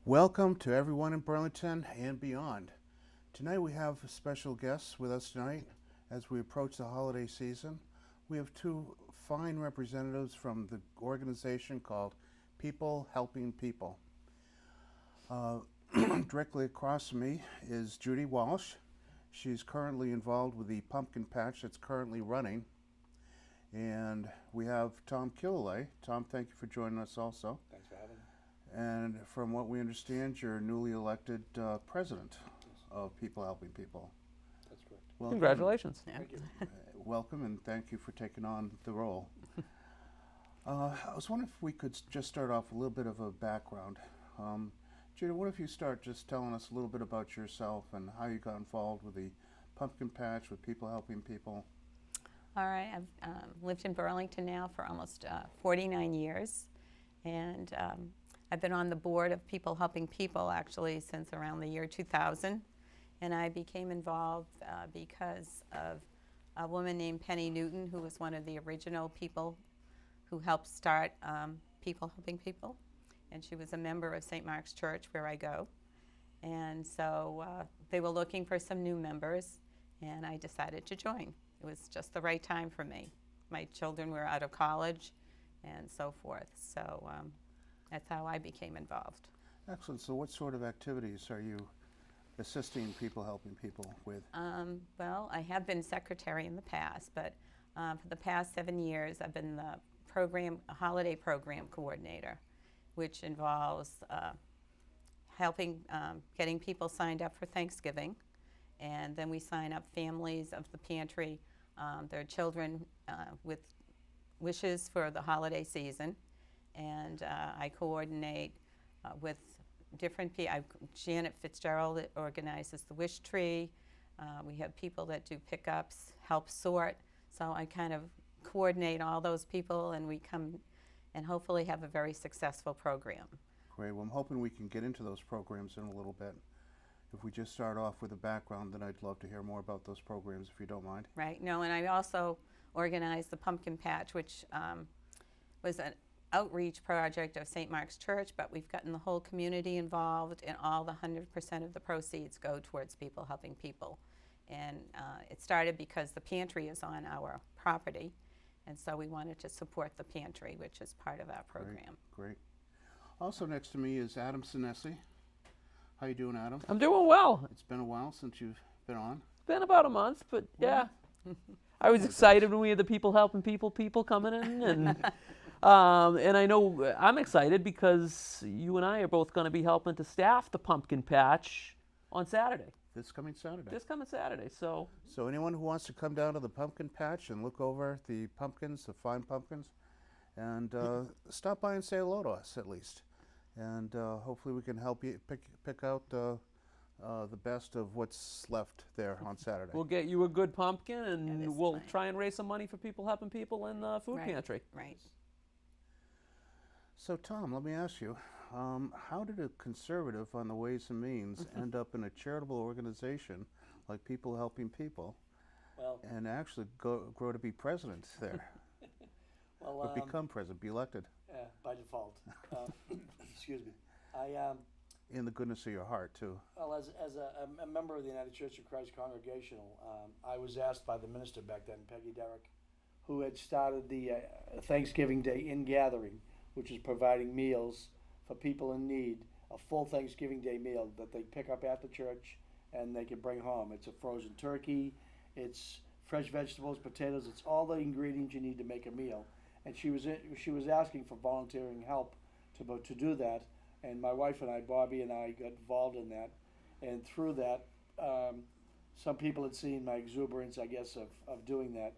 Welcome to everyone in Burlington and beyond. Tonight we have special guests with us tonight as we approach the holiday season. We have two fine representatives from the organization called People Helping People. Uh, Directly across from me is Judy Walsh. She's currently involved with the pumpkin patch that's currently running. And we have Tom Killalay. Tom, thank you for joining us also. Thanks for having me. And from what we understand, you're newly elected president of People Helping People. That's correct. Welcome. Congratulations. Thank you. Welcome, and thank you for taking on the role. I was wondering if we could just start off with a little bit of a background. Judy, what if you start just telling us a little bit about yourself and how you got involved with the pumpkin patch, with People Helping People? All right, I've lived in Burlington now for almost 49 years, and I've been on the board of People Helping People actually since around the year 2000, and I became involved because of a woman named Penny Newton, who was one of the original people who helped start People Helping People, and she was a member of St. Mark's Church where I go, and so they were looking for some new members, and I decided to join. It was just the right time for me. My children were out of college and so forth, so that's how I became involved. Excellent. So what sort of activities are you assisting People Helping People with? Well, I have been secretary in the past, but for the past 7 years I've been the holiday program coordinator, which involves helping getting people signed up for Thanksgiving, and then we sign up families of the pantry, their children with wishes for the holiday season, and I coordinate with different people. Janet Fitzgerald organizes the wish tree. We have people that do pickups, help sort, so I kind of coordinate all those people, and we come and hopefully have a very successful program. Great. Well, I'm hoping we can get into those programs in a little bit. If we just start off with a background, then I'd love to hear more about those programs, if you don't mind. Right. No, and I also organized the Pumpkin Patch, which was an outreach project of St. Mark's Church, but we've gotten the whole community involved, and all the 100% of the proceeds go towards People Helping People. And it started because the pantry is on our property, and so we wanted to support the pantry, which is part of our program. Great. Also next to me is Adam Sinesi. How you doing, Adam? I'm doing well. It's been a while since you've been on. It's been about a month, but yeah. I was excited when we had the People Helping People coming in, and I know I'm excited because you and I are both going to be helping to staff the pumpkin patch on Saturday. This coming Saturday. This coming Saturday, so anyone who wants to come down to the pumpkin patch and look over the pumpkins, the fine pumpkins, and stop by and say hello to us at least. And hopefully we can help you pick out the best of what's left there on Saturday. we'll get you a good pumpkin, That and is we'll fine. try and raise some money for People Helping People in the food pantry. Right. So Tom, let me ask you, how did a conservative on the Ways and Means end up in a charitable organization like People Helping People Well, and actually grow to be president there? Or become president, be elected by default. Excuse me. in the goodness of your heart too. Well, as a member of the United Church of Christ Congregational, I was asked by the minister back then, Peggy Derrick, who had started the Thanksgiving Day In Gathering, which is providing meals for people in need, a full Thanksgiving Day meal that they pick up at the church and they can bring home. It's a frozen turkey, it's fresh vegetables, potatoes, it's all the ingredients you need to make a meal. And she was asking for volunteering help to do that, and my wife and I, Bobby and I, got involved in that, and through that, some people had seen my exuberance, I guess, of doing that,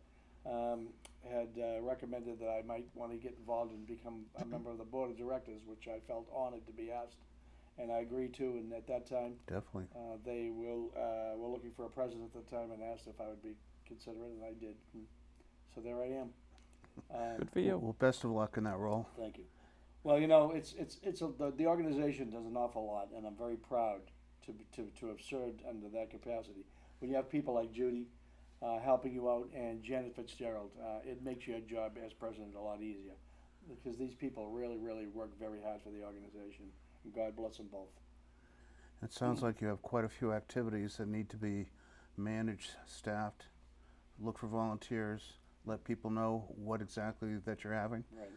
had recommended that I might want to get involved and become a member of the board of directors, which I felt honored to be asked, and I agreed to. And at that time, Definitely. they were looking for a president at the time and asked if I would be considered, and I did. And so there I am. Good for you. Well, best of luck in that role. Thank you. Well, you know, the organization does an awful lot, and I'm very proud to have served under that capacity. When you have people like Judy helping you out and Janet Fitzgerald, it makes your job as president a lot easier, because these people really, really work very hard for the organization, And God bless them both. It sounds like you have quite a few activities that need to be managed, staffed. Look for volunteers. Let people know what exactly that you're having. Right.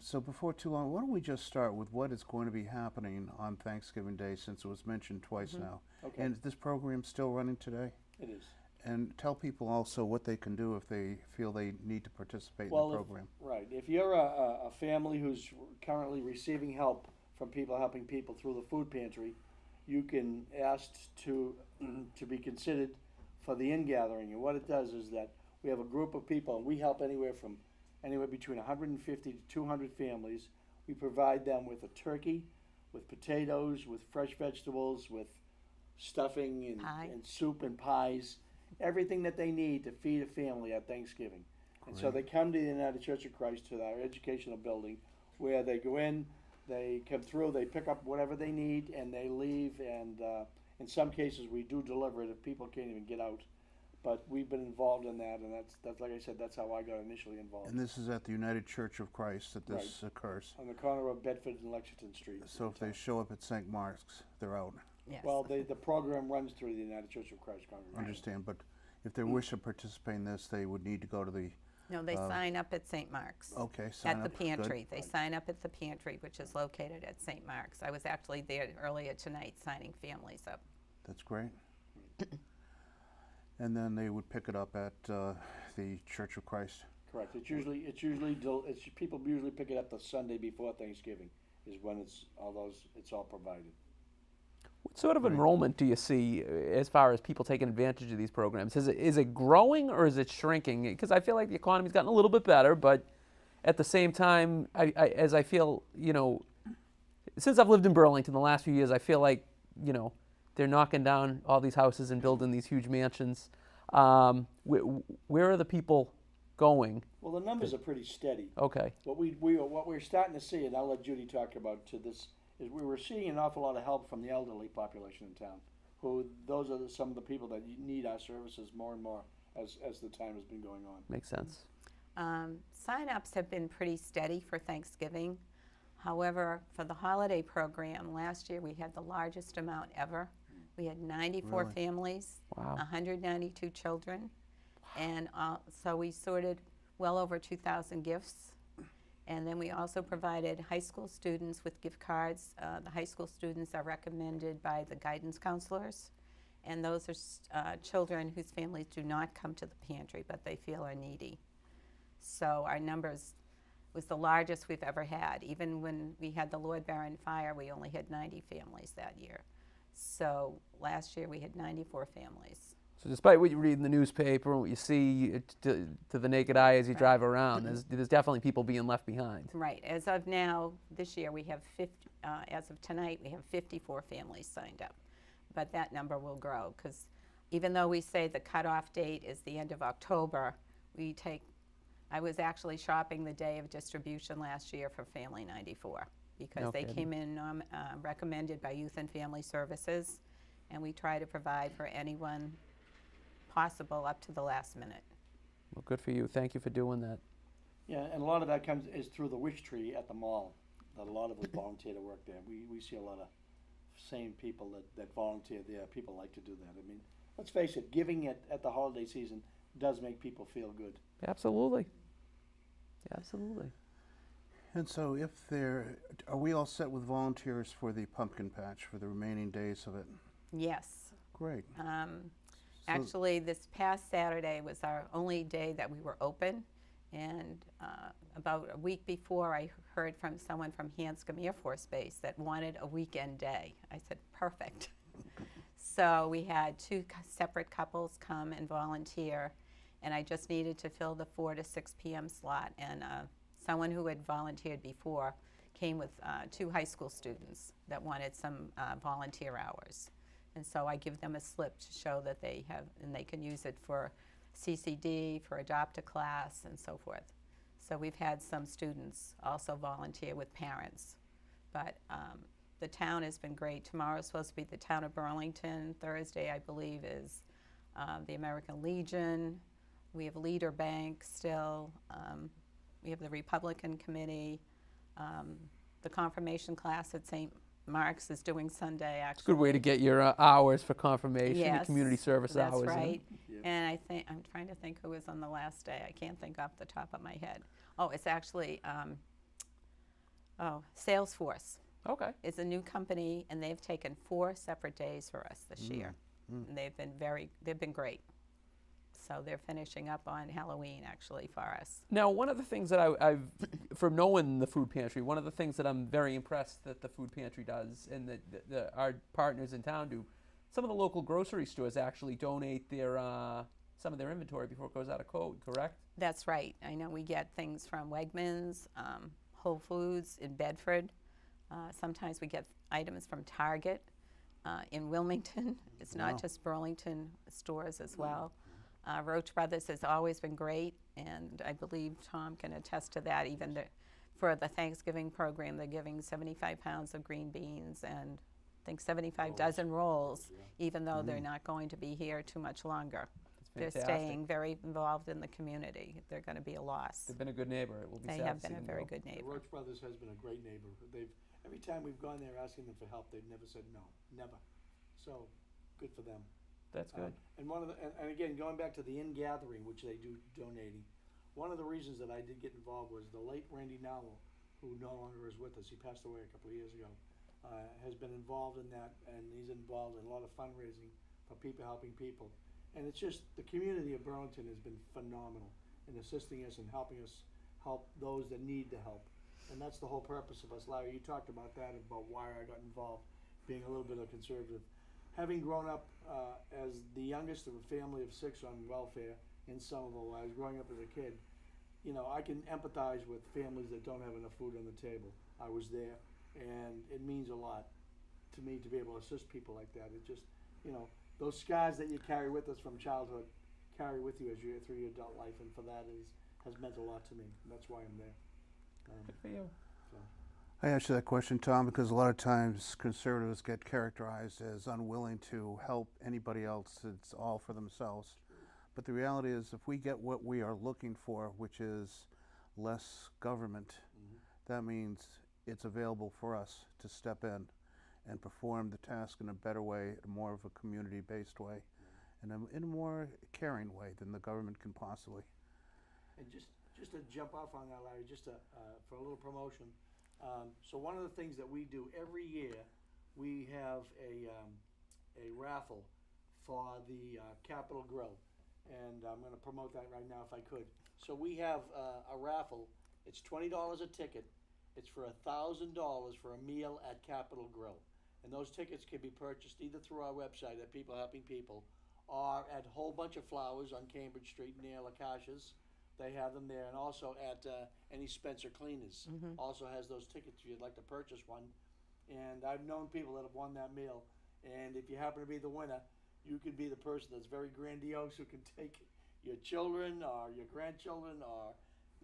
So before too long, why don't we just start with what is going to be happening on Thanksgiving Day, since it was mentioned twice now. Okay. And is this program still running today? It is. And tell people also what they can do if they feel they need to participate in the program. Right. If you're a family who's currently receiving help from people helping people through the food pantry, you can ask to be considered for the in-gathering. And what it does is that we have a group of people, and we help anywhere between 150 to 200 families. We provide them with a turkey, with potatoes, with fresh vegetables, with stuffing and soup and pies, everything that they need to feed a family at Thanksgiving. And so they come to the United Church of Christ, to our educational building, where they go in, they come through, they pick up whatever they need, and they leave. And in some cases, we do deliver it if people can't even get out. But we've been involved in that, and that's like I said, that's how I got initially involved. And this is at the United Church of Christ that this occurs. On the corner of Bedford and Lexington Street. So if they show up at St. Mark's, they're out. Yes. Well, the program runs through the United Church of Christ I congregation. understand, but if they wish to participate in this, they would need to go to the, No, they sign up at St. Mark's. okay, sign At up. the pantry. Good. They sign up at the pantry, which is located at St. Mark's. I was actually there earlier tonight signing families up. That's great. And then they would pick it up at the Church of Christ. Correct. People usually pick it up the Sunday before Thanksgiving is when it's all provided. What sort of enrollment do you see as far as people taking advantage of these programs? Is it growing or is it shrinking? Because I feel like the economy's gotten a little bit better, but at the same time, as I feel, since I've lived in Burlington the last few years, I feel like, they're knocking down all these houses and building these huge mansions. Where are the people going? Well, the numbers are pretty steady. Okay. What we're starting to see, and I'll let Judy talk about to this, is we were seeing an awful lot of help from the elderly population in town. Those are some of the people that need our services more and more as the time has been going on. Makes sense. Sign-ups have been pretty steady for Thanksgiving. However, for the holiday program, last year we had the largest amount ever. We had 94 Really? families, Wow. 192 children, and so we sorted well over 2,000 gifts. And then we also provided high school students with gift cards. The high school students are recommended by the guidance counselors, and those are children whose families do not come to the pantry, but they feel are needy. So our numbers was the largest we've ever had. Even when we had the Lord Byron fire, we only had 90 families that year. So last year we had 94 families. So despite what you read in the newspaper and what you see to the naked eye as you drive around, there's definitely people being left behind. Right. As of now, this year we have as of tonight, we have 54 families signed up. But that number will grow because even though we say the cutoff date is the end of October, I was actually shopping the day of distribution last year for Family 94 because they came in recommended by Youth and Family Services, and we try to provide for anyone possible up to the last minute. Well, good for you. Thank you for doing that. Yeah, and a lot of that is through the Wish Tree at the mall. That a lot of us volunteer to work there. We see a lot of same people that volunteer there. People like to do that. I mean, let's face it, giving at the holiday season does make people feel good. Absolutely. Absolutely. And so are we all set with volunteers for the pumpkin patch for the remaining days of it? Yes. Great. Actually, this past Saturday was our only day that we were open, and about a week before I heard from someone from Hanscom Air Force Base that wanted a weekend day. I said, perfect. So we had two separate couples come and volunteer, and I just needed to fill the 4 to 6 p.m. slot, and someone who had volunteered before came with 2 high school students that wanted some volunteer hours. And so I give them a slip to show that they have, and they can use it for CCD, for Adopt a Class, and so forth. So we've had some students also volunteer with parents. But the town has been great. Tomorrow is supposed to be the town of Burlington. Thursday, I believe, is the American Legion. We have Leader Bank still. We have the Republican Committee. The confirmation class at St. Mark's is doing Sunday, It's a actually. good way to get your hours for confirmation, your Yes, community service that's hours. right. Yeah. And I think, I'm trying to think who was on the last day. I can't think off the top of my head. Oh, it's actually, Salesforce. Okay. It's a new company, and they've taken 4 separate days for us this year. And they've been great. So they're finishing up on Halloween, actually, for us. Now, one of the things that I've, from knowing the food pantry, one of the things that I'm very impressed that the food pantry does and that our partners in town do, some of the local grocery stores actually donate their some of their inventory before it goes out of code, correct? That's right. I know we get things from Wegmans, Whole Foods in Bedford. Sometimes we get items from Target in Wilmington. It's Wow. not just Burlington stores as well. Roach Brothers has always been great, and I believe Tom can attest to that. Even for the Thanksgiving program, they're giving 75 pounds of green beans and I think 75 dozen rolls, even though they're not going to be here too much longer. They're Fantastic. staying very involved in the community. They're going to be a loss. They've been a good neighbor. It will be They sad have to see been a them very go. good The neighbor. Roach Brothers has been a great neighbor. Every time we've gone there asking them for help, they've never said no, never. So, good for them. That's good. And one of the, and again, going back to the in-gathering, which they do donating, one of the reasons that I did get involved was the late Randy Nowell, who no longer is with us, he passed away a couple of years ago, has been involved in that, and he's involved in a lot of fundraising for people helping people. And it's just, the community of Burlington has been phenomenal in assisting us and helping us help those that need the help. And that's the whole purpose of us. Larry, you talked about that, about why I got involved, being a little bit of a conservative. Having grown up as the youngest of a family of 6 on welfare in Somerville, when I was growing up as a kid, you know, I can empathize with families that don't have enough food on the table. I was there, and it means a lot to me to be able to assist people like that. It just, you know, those scars that you carry with us from childhood carry with you as you through your adult life, and for that has meant a lot to me. And that's why I'm there. Good for you. I asked you that question, Tom, because a lot of times conservatives get characterized as unwilling to help anybody else. It's all for themselves. But the reality is, if we get what we are looking for, which is less government, that means it's available for us to step in and perform the task in a better way, more of a community-based way, and in a more caring way than the government can possibly. And just to jump off on that, Larry, just for a little promotion. So one of the things that we do every year, we have a raffle for the Capitol Grill, and I'm going to promote that right now if I could. So we have a raffle. It's $20 a ticket. It's for $1,000 for a meal at Capitol Grill, and those tickets can be purchased either through our website at People Helping People, or at Whole Bunch of Flowers on Cambridge Street near Lakash's. They have them there, and also at any Spencer Cleaners. Also has those tickets if you'd like to purchase one. And I've known people that have won that meal. And if you happen to be the winner, you could be the person that's very grandiose who can take your children or your grandchildren, or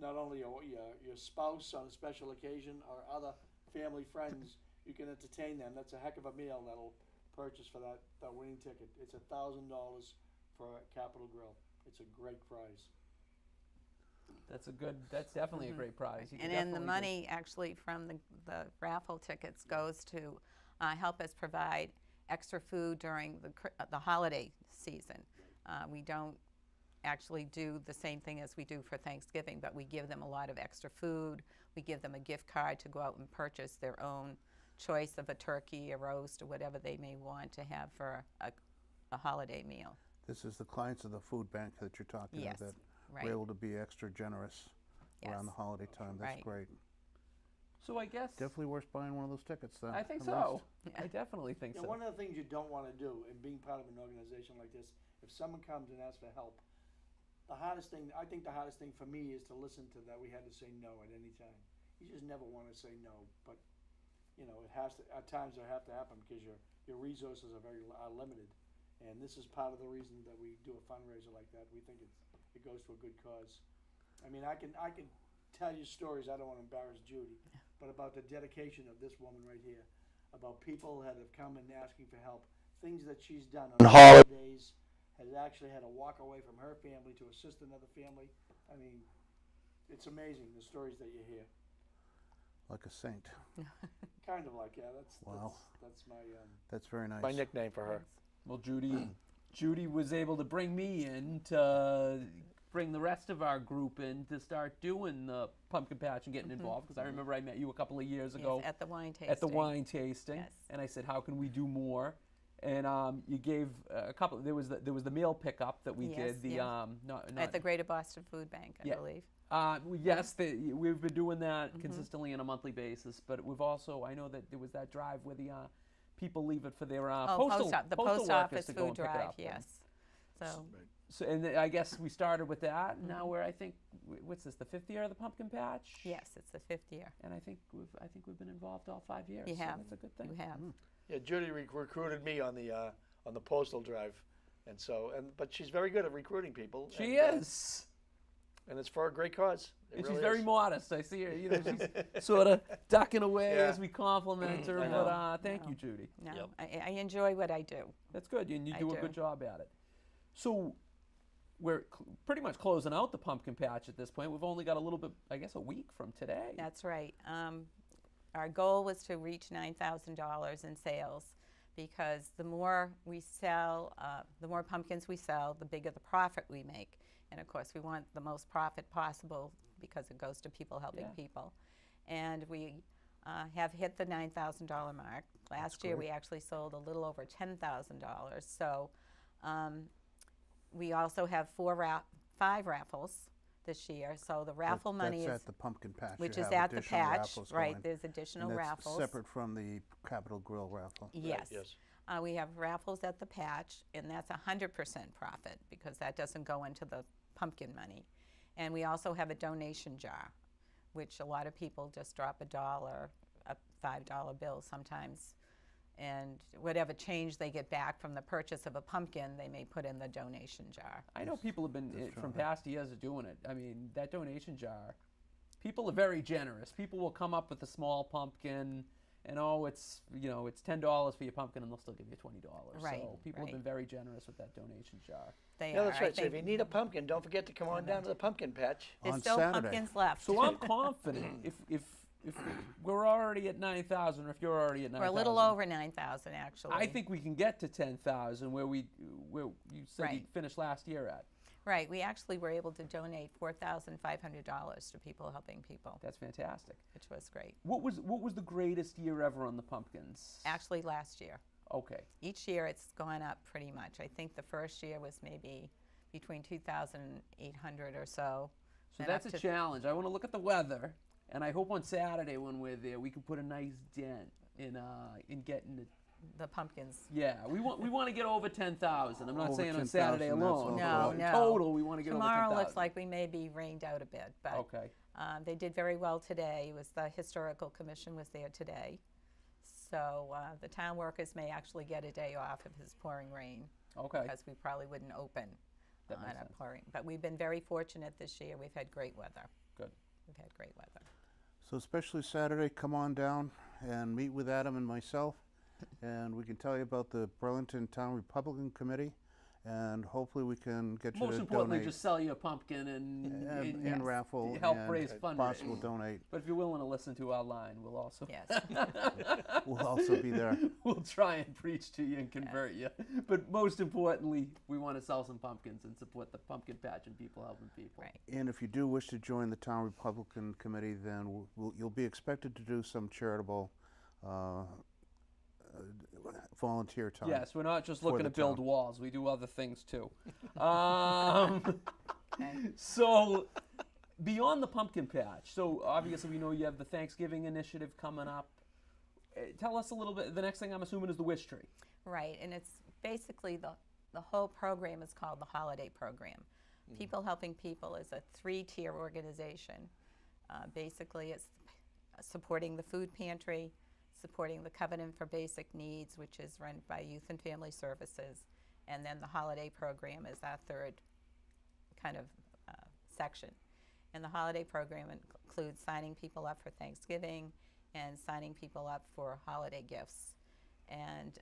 not only your spouse on a special occasion, or other family friends. You can entertain them. That's a heck of a meal that'll purchase for that winning ticket. It's $1,000 for Capitol Grill. It's a great prize. That's definitely a great prize. You can And then the definitely money actually from the raffle tickets goes to help us provide extra food during the holiday season. We don't actually do the same thing as we do for Thanksgiving, but we give them a lot of extra food. We give them a gift card to go out and purchase their own choice of a turkey, a roast, or whatever they may want to have for a holiday meal. This is the clients of the food bank that you're talking Yes, about. right. We're able to be extra generous around the Yes. holiday time. That's Right. great. So I guess Definitely worth buying one of those tickets, though. I think at so. least. I definitely think Now, so. one of the things you don't want to do in being part of an organization like this, if someone comes and asks for help, I think the hardest thing for me is to listen to that we had to say no at any time. You just never want to say no, but you know, it has to, at times it have to happen because your resources are limited. And this is part of the reason that we do a fundraiser like that. We think it goes to a good cause. I mean, I can tell you stories, I don't want to embarrass Judy, but about the dedication of this woman right here, about people that have come and asking for help, things that she's done on holidays, has actually had to walk away from her family to assist another family. I mean, it's amazing the stories that you hear. Like a saint. Kind of like, yeah. Wow. That's That's very nice. my nickname for her. Well, Judy was able to bring me in to bring the rest of our group in to start doing the pumpkin patch and getting involved, because I remember I met you a couple of years ago Yes, at the wine tasting. at the wine tasting, Yes. and I said, how can we do more? And you gave a couple. There was the meal pickup that we Yes, did. The yeah. not At the Greater Boston Food Bank, I Yeah. believe. Yes, we've been doing that consistently on a monthly basis, but we've also, I know that there was that drive where the people leave it for their postal the postal post workers office to go food and pick it drive, up. yes. So, So, and I guess we started with that. And now we're, I think, what's this, the 5th year of the pumpkin patch? yes, it's the 5th year. And I think we've been involved all 5 years. You so have. that's a good thing. You have. Yeah, Judy recruited me on the postal drive, but she's very good at recruiting people. She and, is. and it's for a great cause. It And really she's very is. modest. I see her, she's sort of ducking away Yeah. as we compliment her. I But know. thank No. you, Judy. No, Yep. I enjoy what I do. That's good, and you I do a do. good job at it. So we're pretty much closing out the pumpkin patch at this point. We've only got a little bit, I guess, a week from today. That's right. Our goal was to reach $9,000 in sales, because the more we sell, the more pumpkins we sell, the bigger the profit we make. And of course, we want the most profit possible because it goes to people helping Yeah. people. And we have hit the $9,000 mark. Last year, great. we actually sold a little over $10,000. So we also have 5 raffles this year. So the raffle money That's is, at the pumpkin patch. which You is have at the additional patch, raffles right? going. There's additional And that's raffles. separate from the Capitol Grill raffle. Yes. Yes. We have raffles at the patch, and that's 100% profit, because that doesn't go into the pumpkin money. And we also have a donation jar, which a lot of people just drop $1, a $5 bill sometimes, and whatever change they get back from the purchase of a pumpkin, they may put in the donation jar. I know people have been, That's from right. past years, of doing it. I mean, that donation jar, people are very generous. People will come up with a small pumpkin, and it's it's $10 for your pumpkin, and they'll still give you $20. Right, So people right. have been very generous with that donation jar. They Yeah, are. that's I right. So if think you need a pumpkin, don't forget to come on down to the pumpkin patch. there's on still Saturday. pumpkins left. So I'm confident if we're already at 9,000, or if you're already at 9,000, We're a little over 9,000, actually. I think we can get to 10,000, where you said Right. you finished last year at. Right. We actually were able to donate $4,500 to people helping people, That's fantastic. which was great. What was the greatest year ever on the pumpkins? Actually, last year. Okay. Each year it's gone up pretty much. I think the first year was maybe between 2,800 or so. So then that's up a to- challenge. I want to look at the weather, and I hope on Saturday when we're there we can put a nice dent in getting it. the pumpkins. Yeah, we want to get over 10,000. I'm not Over saying on 10,000, Saturday that's alone. all. No, but no. In total, we want to get over 10,000. Tomorrow looks like we may be rained out a bit, but Okay. they did very well today. It was the Historical Commission was there today. So the town workers may actually get a day off if it's pouring rain, Okay. because we probably wouldn't open That on makes a sense. pouring. But we've been very fortunate this year. We've had great weather. Good. We've had great weather. So especially Saturday, come on down and meet with Adam and myself, and we can tell you about the Burlington Town Republican Committee, and hopefully we can get you Most to importantly, donate just sell you a pumpkin and and raffle help and raise fundraising. possible donate. But if you're willing to listen to our line, we'll also Yes. We'll also be there. we'll try and preach to you and convert you. But most importantly, we want to sell some pumpkins and support the pumpkin patch and people helping people. Right. And if you do wish to join the Town Republican Committee, then you'll be expected to do some charitable volunteer time. Yes, we're not just for looking the to build town. walls. We do other things too. Okay. So, beyond the pumpkin patch, so obviously we know you have the Thanksgiving initiative coming up. Tell us a little bit. The next thing I'm assuming is the wish tree. Right, and it's basically the whole program is called the Holiday Program. People Helping People is a 3-tier organization. Basically, it's supporting the food pantry, supporting the Covenant for Basic Needs, which is run by Youth and Family Services, and then the Holiday Program is our third kind of section. And the Holiday Program includes signing people up for Thanksgiving and signing people up for holiday gifts. And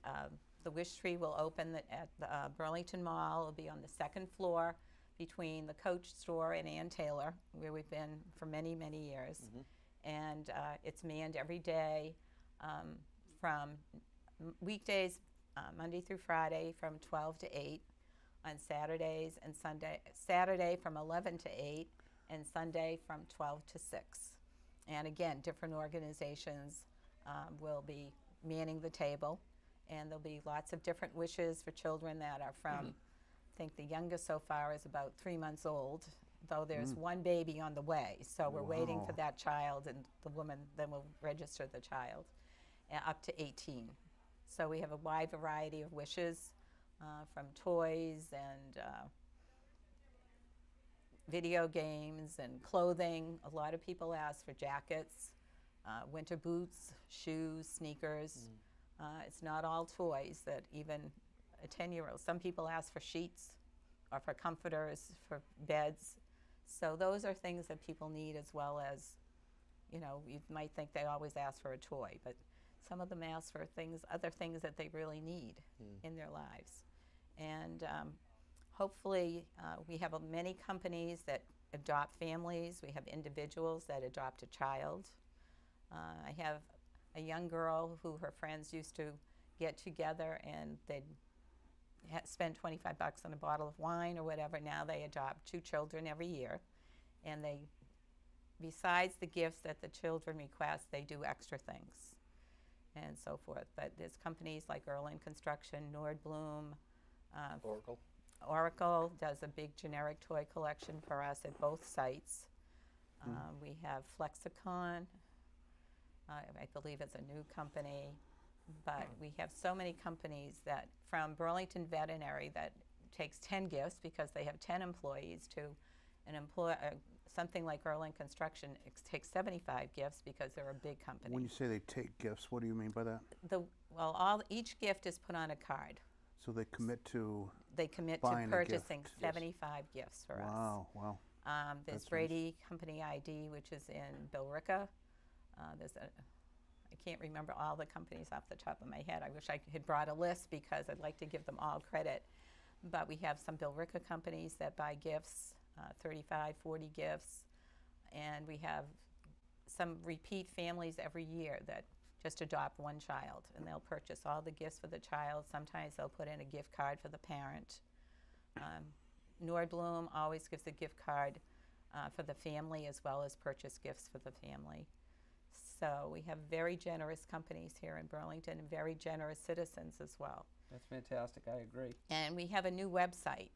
the Wish Tree will open at the Burlington Mall. It'll be on the 2nd floor between the Coach store and Ann Taylor, where we've been for many, many years. And it's manned every day. from weekdays, Monday through Friday from 12 to 8, on Saturdays and Saturday from 11 to 8, and Sunday from 12 to 6. And again, different organizations will be manning the table, and there'll be lots of different wishes for children that are from, I think the youngest so far is about 3 months old, though there's one baby on the way. So we're waiting for Wow. that child, and the woman then will register the child up to 18. So we have a wide variety of wishes, from toys and video games and clothing. A lot of people ask for jackets, winter boots, shoes, sneakers. It's not all toys, that even a 10-year-old, some people ask for sheets or for comforters, for beds. So those are things that people need, as well as, you might think they always ask for a toy, but some of them ask for things, other things that they really need in their lives. And hopefully we have many companies that adopt families. We have individuals that adopt a child. I have a young girl who her friends used to get together and they'd spend $25 on a bottle of wine or whatever. Now they adopt 2 children every year, and they, besides the gifts that the children request, they do extra things and so forth. But there's companies like Burlington Construction, Nordblum, Oracle does a big generic toy collection for us at both sites. We have Flexicon, I believe it's a new company, but we have so many companies that, from Burlington Veterinary, that takes 10 gifts because they have 10 employees, to something like Burlington Construction takes 75 gifts because they're a big company. When you say they take gifts, what do you mean by that? Each gift is put on a card. So they commit to They commit to buying a purchasing gift. 75 gifts for us. Wow. There's That's nice. Brady Company ID, which is in Billerica. I can't remember all the companies off the top of my head. I wish I had brought a list because I'd like to give them all credit. But we have some Billerica companies that buy gifts, 35, 40 gifts. And we have some repeat families every year that just adopt one child, and they'll purchase all the gifts for the child. Sometimes they'll put in a gift card for the parent. Nordblum always gives a gift card for the family, as well as purchase gifts for the family. So we have very generous companies here in Burlington, and very generous citizens as well. That's fantastic. I agree. And we have a new website.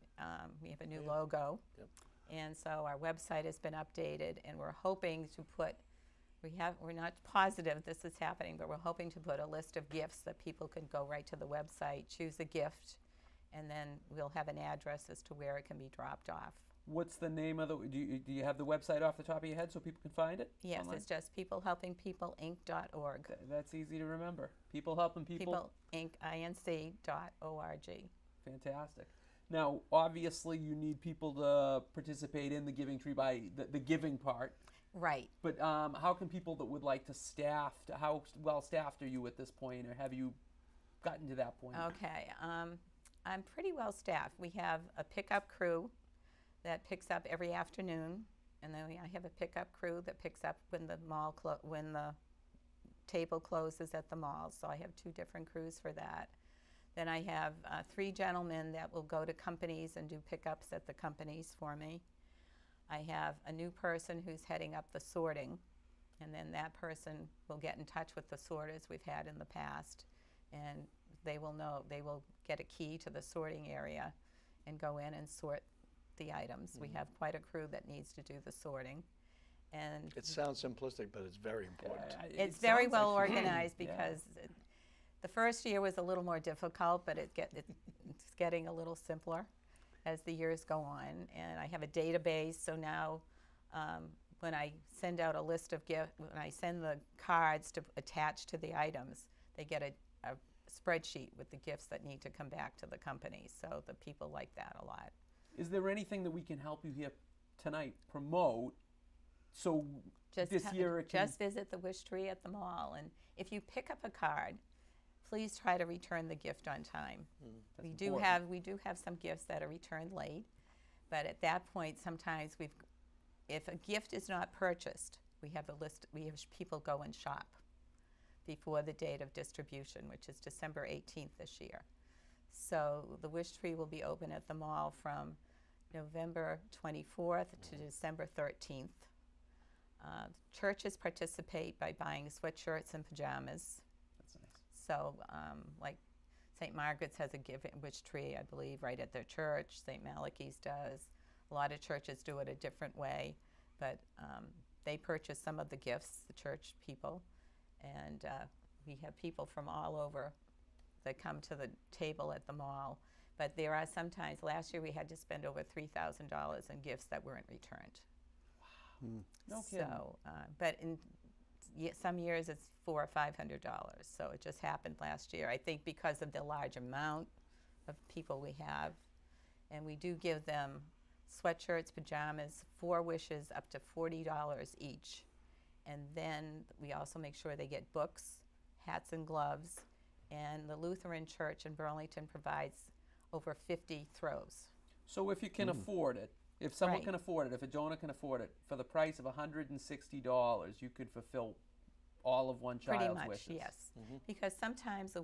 We have a new logo. Yep. And so our website has been updated, and we're hoping to put, we're not positive this is happening, but we're hoping to put a list of gifts that people can go right to the website, choose a gift, and then we'll have an address as to where it can be dropped off. What's the name of do you have the website off the top of your head so people can find it? Yes, online? it's just peoplehelpingpeopleinc.org. That's easy to remember. People helping people. peopleinc.org. Fantastic. Now, obviously, you need people to participate in the Giving Tree by the giving part. Right. But how can people that would like to staff, how well staffed are you at this point, or have you gotten to that point? Okay. I'm pretty well staffed. We have a pickup crew that picks up every afternoon, and then I have a pickup crew that picks up when the when the table closes at the mall. So I have 2 different crews for that. Then I have 3 gentlemen that will go to companies and do pickups at the companies for me. I have a new person who's heading up the sorting, and then that person will get in touch with the sorters we've had in the past, and they will get a key to the sorting area and go in and sort the items. We have quite a crew that needs to do the sorting. And It sounds simplistic, but it's very important. it's very well organized, because the first year was a little more difficult, but it's getting a little simpler as the years go on. And I have a database, so now when I send out a list of gifts, when I send the cards to attach to the items, they get a spreadsheet with the gifts that need to come back to the company. So the people like that a lot. Is there anything that we can help you here tonight promote? So Just visit the Wish Tree at the mall, and if you pick up a card, please try to return the gift on time. That's We do have some gifts that are returned late, but at that point, sometimes if a gift is not purchased, we have a list. We have people go and shop. before the date of distribution, which is December 18th this year. So the wish tree will be open at the mall from November 24th to December 13th. Churches participate by buying sweatshirts and pajamas. That's nice. So, like St. Margaret's has a wish tree, I believe, right at their church. St. Malachi's does. A lot of churches do it a different way, but they purchase some of the gifts, the church people, and we have people from all over that come to the table at the mall. But there are sometimes, last year we had to spend over $3,000 in gifts that weren't returned. No kidding. So, but in some years it's $400 or $500. So it just happened last year. I think because of the large amount of people we have, and we do give them sweatshirts, pajamas, 4 wishes up to $40 each, and then we also make sure they get books, hats and gloves, and the Lutheran Church in Burlington provides over 50 throws. So if you can afford it, if someone Right. can afford it, if a donor can afford it, for the price of $160, you could fulfill all of one Pretty child's much, wishes. yes. Because sometimes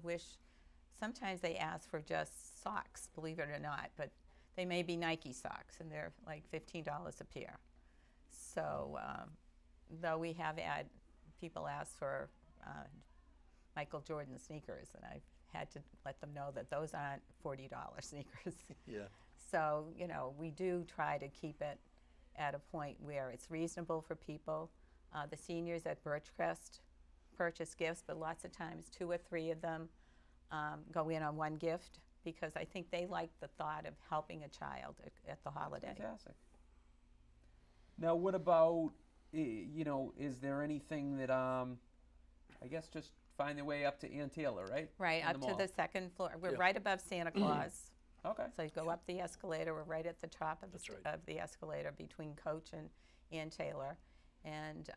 sometimes they ask for just socks, believe it or not, but they may be Nike socks, and they're like $15 a pair. So, though we have had people ask for Michael Jordan sneakers, and I've had to let them know that those aren't $40 sneakers. Yeah. So, we do try to keep it at a point where it's reasonable for people. The seniors at Birchcrest purchase gifts, but lots of times 2 or 3 of them go in on one gift because I think they like the thought of helping a child at the holiday. Fantastic. Now, what about, is there anything that, I guess just find their way up to Ann Taylor, right? Right, In up to mall. the 2nd floor. We're Yeah. right above Santa Claus. Okay. So you go up the escalator, we're right at the top of That's right. of the escalator between Coach and Ann Taylor. And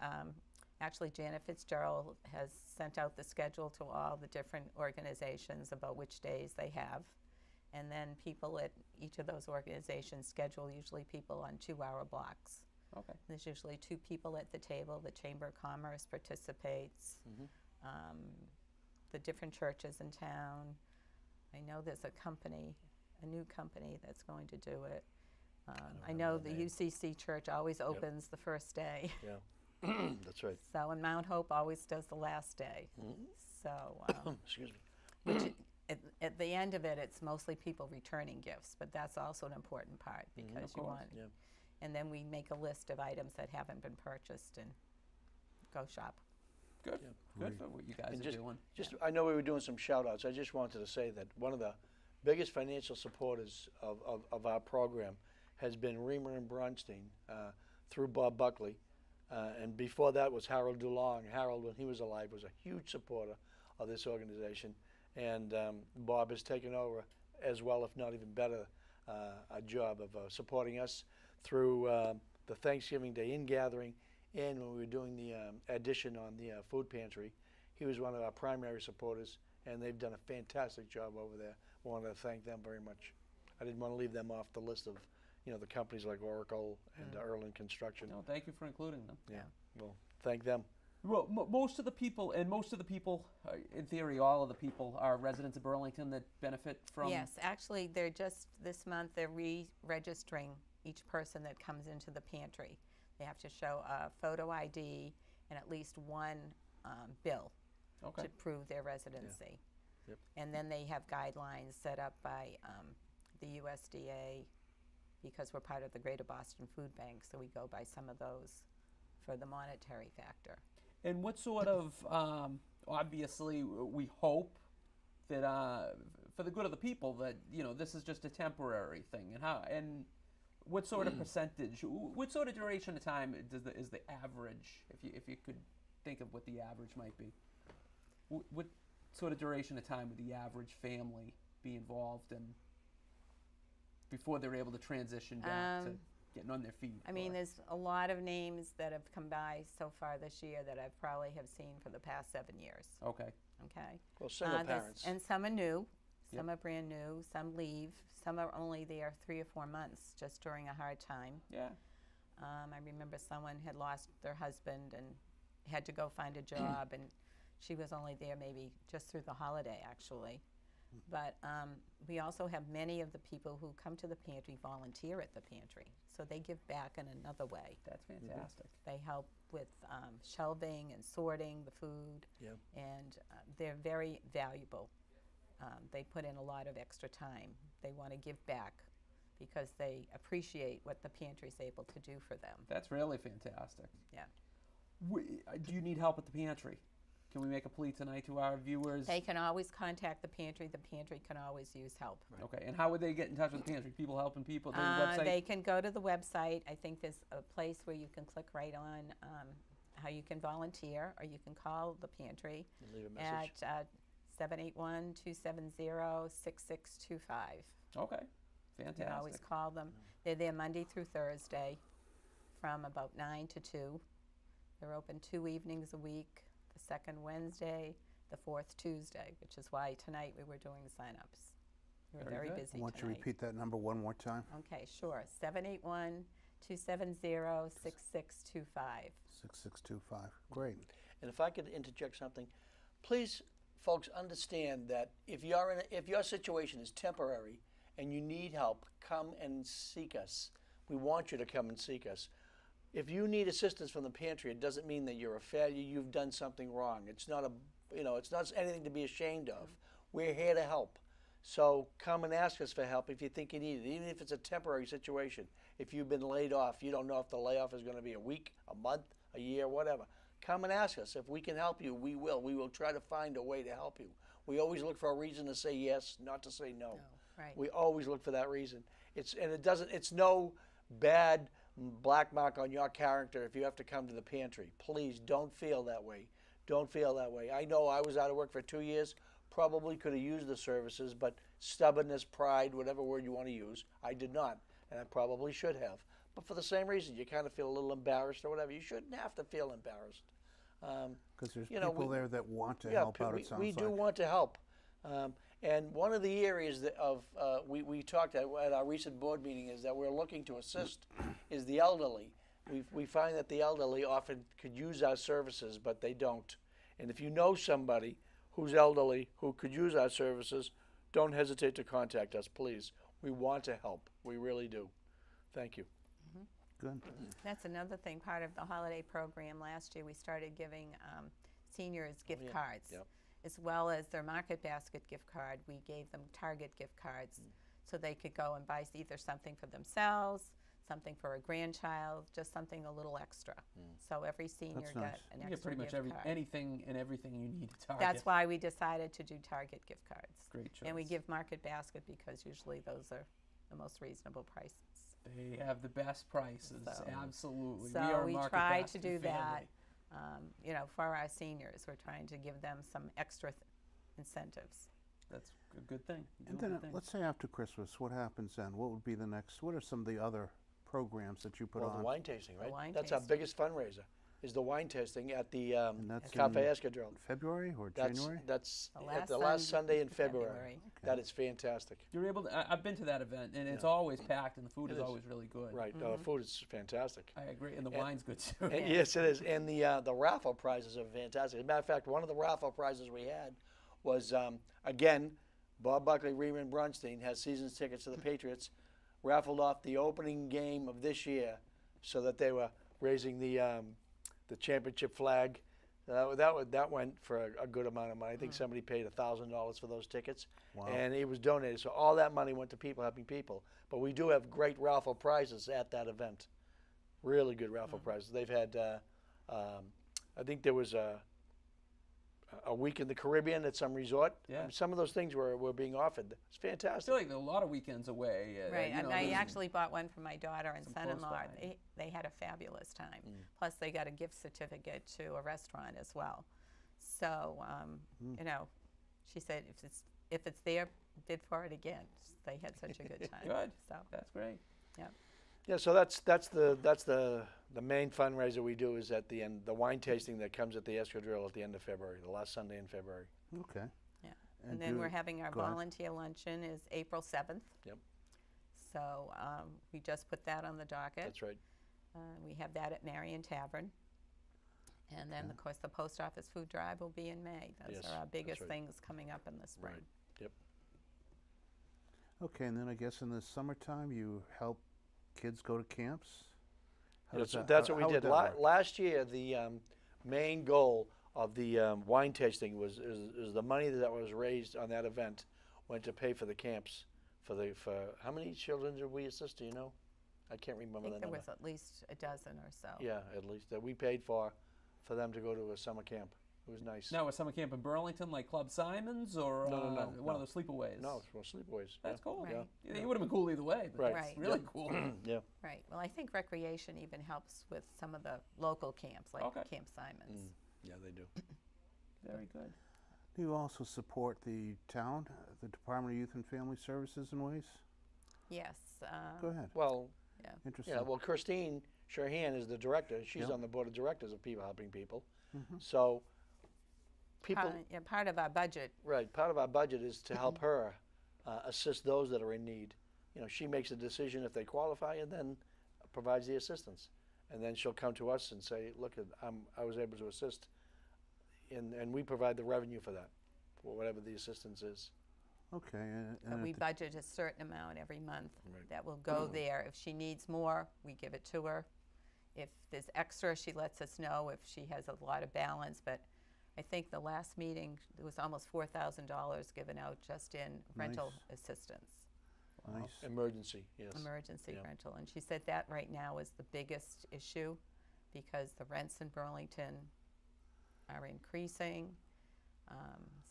actually Janet Fitzgerald has sent out the schedule to all the different organizations about which days they have. And then people at each of those organizations schedule usually people on 2-hour blocks. Okay. There's usually 2 people at the table. The Chamber of Commerce participates. The different churches in town. I know there's a new company that's going to do it. I know the UCC church always opens the first day. Yeah. That's right. So, and Mount Hope always does the last day. So, Excuse me. which at the end of it, it's mostly people returning gifts, but that's also an important part because you course. want. Yeah. And then we make a list of items that haven't been purchased and go shop. Good. Yeah. Good for what you guys And are just, doing. I know we were doing some shout outs. I just wanted to say that one of the biggest financial supporters of our program has been Reamer and Bronstein through Bob Buckley. And before that was Harold Dulong. Harold, when he was alive, was a huge supporter of this organization. And Bob has taken over as well, if not even better, a job of supporting us through the Thanksgiving Day in-gathering and when we were doing the addition on the food pantry. He was one of our primary supporters, and they've done a fantastic job over there. I wanted to thank them very much. I didn't want to leave them off the list of, the companies like Oracle and Erlin Construction. No, thank you for including them. Yeah, well, thank them. Well, most of the people, in theory, all of the people are residents of Burlington that benefit from. Yes, actually, they're just this month, they're re-registering each person that comes into the pantry. They have to show a photo ID and at least one bill Okay. to prove their residency. Yep. And then they have guidelines set up by the USDA because we're part of the Greater Boston Food Bank, so we go by some of those for the monetary factor. And what sort of, obviously, we hope that for the good of the people that this is just a temporary thing, and what sort of percentage, what sort of duration of time is the average, if you could think of what the average might be? What sort of duration of time would the average family be involved in before they're able to transition back to getting on their feet? I mean, there's a lot of names that have come by so far this year that I probably have seen for the past 7 years. Okay. Okay. Well, single There's- parents. And some are new, some Yep. are brand new, some leave, some are only there 3 or 4 months just during a hard time. Yeah. I remember someone had lost their husband and had to go find a job, and She was only there maybe just through the holiday, actually. But we also have many of the people who come to the pantry volunteer at the pantry, so they give back in another way. That's fantastic. They help with shelving and sorting the food, Yep. and they're very valuable. They put in a lot of extra time. They want to give back because they appreciate what the pantry's able to do for them. That's really fantastic. Yeah. Do you need help at the pantry? Can we make a plea tonight to our viewers? They can always contact the pantry. The pantry can always use help. Okay, and how would they get in touch with the pantry? People helping people? There's a website? They can go to the website. I think there's a place where you can click right on how you can volunteer, or you can call the pantry And leave a message. at 781-270-6625. Okay, You fantastic. can always call them. They're there Monday through Thursday from about 9 to 2. They're open 2 evenings a week, the second Wednesday, the fourth Tuesday, which is why tonight we were doing sign-ups. We were Very very good. busy I want you to tonight. repeat that number one more time. Okay, sure. 781-270-6625. 6625. Great. And if I could interject something, please, folks, understand that if your situation is temporary and you need help, come and seek us. We want you to come and seek us. If you need assistance from the pantry, it doesn't mean that you're a failure. You've done something wrong. It's not it's not anything to be ashamed of. We're here to help. So come and ask us for help if you think you need it, even if it's a temporary situation. If you've been laid off, you don't know if the layoff is going to be a week, a month, a year, whatever. Come and ask us. If we can help you, we will. We will try to find a way to help you. We always look for a reason to say yes, not to say no. Right. We always look for that reason. It's no bad black mark on your character if you have to come to the pantry. Please don't feel that way. Don't feel that way. I know I was out of work for 2 years, probably could have used the services, but stubbornness, pride, whatever word you want to use, I did not, and I probably should have. But for the same reason, you kind of feel a little embarrassed or whatever. You shouldn't have to feel embarrassed. Because there's You know, people we- there that want to Yeah, help out, it sounds we like. do want to help. And one of the areas that we talked at our recent board meeting is that we're looking to assist is the elderly. We find that the elderly often could use our services, but they don't. And if you know somebody who's elderly who could use our services, don't hesitate to contact us, please. We want to help. We really do. Thank you. Good. That's another thing, part of the holiday program last year, we started giving seniors gift yeah. cards. Yep. As well as their Market Basket gift card. We gave them Target gift cards so they could go and buy either something for themselves, something for a grandchild, just something a little extra. So every senior That's got nice. an You extra get pretty much gift card. anything and everything you need to target. That's why we decided to do Target gift cards. Great choice. And we give Market Basket because usually those are the most reasonable prices. They have the best prices. So- Absolutely. So we are a we Market try to Basket do that. family. For our seniors, we're trying to give them some extra incentives. That's a good thing. You're And doing then good things. let's say after Christmas, what happens then? What would be the next? What are some of the other programs that you put Well, on? the wine tasting, right? wine That's our tasting. biggest fundraiser, is the wine tasting at the And that's Cafe in Escadrille. February or That's January? that's The at last the last Sunday Sunday in in February. February. That is fantastic. You're able to. I've been to that event, and it's Yeah. always packed, and the food It is is. always really good. Right. The food is fantastic. I agree, and the And- wine's good too. And yes, it is. And the raffle prizes are fantastic. As a matter of fact, one of the raffle prizes we had was, again, Bob Buckley, Riemann Brunstein has season's tickets to the Patriots, raffled off the opening game of this year so that they were raising the championship flag. That went for a good amount of money. I think somebody paid $1,000 for those tickets, Wow. and it was donated. So all that money went to people helping people. But we do have great raffle prizes at that event. Really good raffle prizes. They've had, I think there was a week in the Caribbean at some resort. Yeah. Some of those things were being offered. It's I fantastic. feel like there are a lot of weekends away. Right, you and know, I there's- actually bought one for my daughter and Some close son-in-law. by. They had a fabulous time. Plus, they got a gift certificate to a restaurant as well. So, she said if it's there, bid for it again. They had such a good time. Good. So, That's great. Yeah, so that's the main fundraiser we do is at the end, the wine tasting that comes at the Escadrille at the end of February, the last Sunday in February. Okay. yeah. And then we're having our go ahead. volunteer luncheon is April 7th. Yep. So, we just put that on the docket. That's right. We have that at Marion Tavern. And then, of course, the post office food drive will be in May. Those Yes, are our that's biggest right. things coming up in the spring. Right. Yep. Okay, and then I guess in the summertime you help kids go to camps? How does That's how- what how we would did. that work? Last year, the main goal of the wine tasting is the money that was raised on that event went to pay for the camps for how many children did we assist? Do you know? I can't I remember think the there number. was at least a dozen or so. Yeah, at least that we paid for them to go to a summer camp. It was nice. Now, a summer camp in Burlington, like Club Simon's, or No, one of those sleepaways? No, it's for sleepaways. That's cool. Right. Yeah, it would have been cool either way, but Right. that's Right. really Yep. cool. Yeah. Right. Well, I think recreation even helps with some of the local camps, like Okay. Camp Simons. Yeah, they do. Very good. Do you also support the town, the Department of Youth and Family Services in ways? Yes. Go ahead. Well, Interesting. yeah. Well, Christine Sherhan is the director. She's Yep. on the board of directors of People Helping People. Mhm. So, people. Part of our budget. Right. Part of our budget is to help her assist those that are in need. You know, she makes a decision if they qualify, and then provides the assistance. And then she'll come to us and say, "Look, I was able to assist," and we provide the revenue for that, for whatever the assistance is. Okay. But at we the- budget a certain amount every month Right. that will go there. If she needs more, we give it to her. If there's extra, she lets us know if she has a lot of balance. But I think the last meeting, there was almost $4,000 given out just in rental Nice. assistance, Nice. Emergency, yes. emergency Yeah. rental. And she said that right now is the biggest issue because the rents in Burlington are increasing.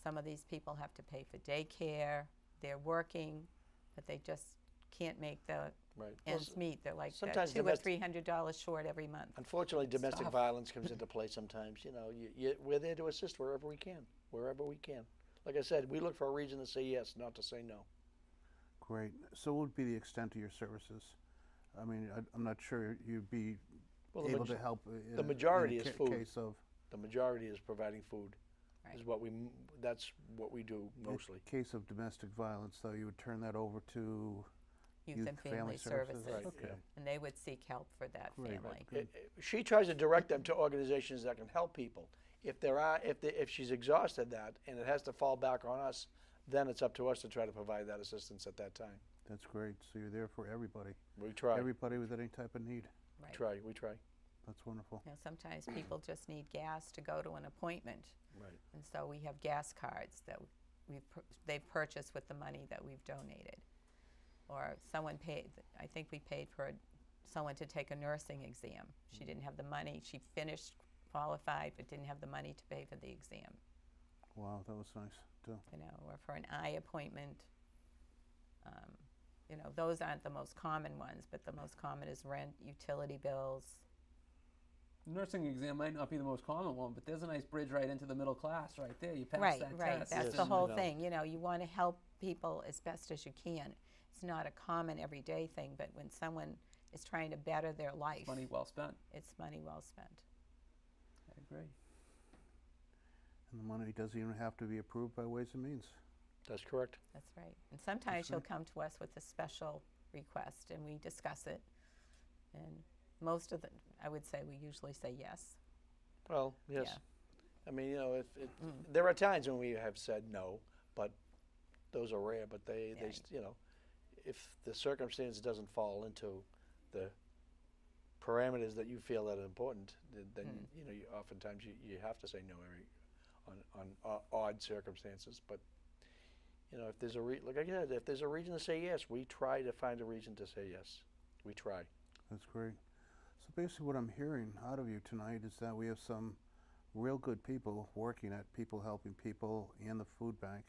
Some of these people have to pay for daycare. They're working, but they just can't make the Right. ends meet. They're like sometimes $200 or domestic- $300 short every month. Unfortunately, domestic tough. violence comes into play sometimes. You know, we're there to assist wherever we can, wherever we can. Like I said, we look for a reason to say yes, not to say no. Great. So what would be the extent of your services? I mean, I'm not sure you'd be Well, able to help the majority in a is food. case of The majority is providing food. Right. Is that's what we do mostly. in case of domestic violence, though, you would turn that over to Youth and Family Services. Right, Okay. yeah. And they would seek help for that Great. family. Good. She tries to direct them to organizations that can help people. If she's exhausted that and it has to fall back on us, then it's up to us to try to provide that assistance at that time. That's great. So you're there for everybody. We try. Everybody with any type of need. Right. We try. That's wonderful. You know, sometimes people just need gas to go to an appointment. Right. And so we have gas cards that they've purchased with the money that we've donated. Or someone paid, I think we paid for someone to take a nursing exam. She didn't have the money. She finished, qualified, but didn't have the money to pay for the exam. Wow, that was nice too. You know, or for an eye appointment. You know, those aren't the most common ones, but the most common is rent, utility bills. Nursing exam might not be the most common one, but there's a nice bridge right into the middle class right there. You pass Right, that right. test. That's Yes. the whole You know. thing. You know, you want to help people as best as you can. It's not a common everyday thing, but when someone is trying to better their life, Money well spent. it's money well spent. I agree. And the money doesn't even have to be approved by Ways and Means. That's correct. That's right. And sometimes she'll right. come to us with a special request, and we discuss it. And most of the, I would say, we usually say yes. Well, yes. Yeah. I mean, you know, there are times when we have said no, but those are rare. But you know, if the circumstance doesn't fall into the parameters that you feel that are important, then you know, oftentimes you have to say no on odd circumstances. But you know, if there's like I said, if there's a reason to say yes, we try to find a reason to say yes. We try. That's great. So basically what I'm hearing out of you tonight is that we have some real good people working at People Helping People and the food bank.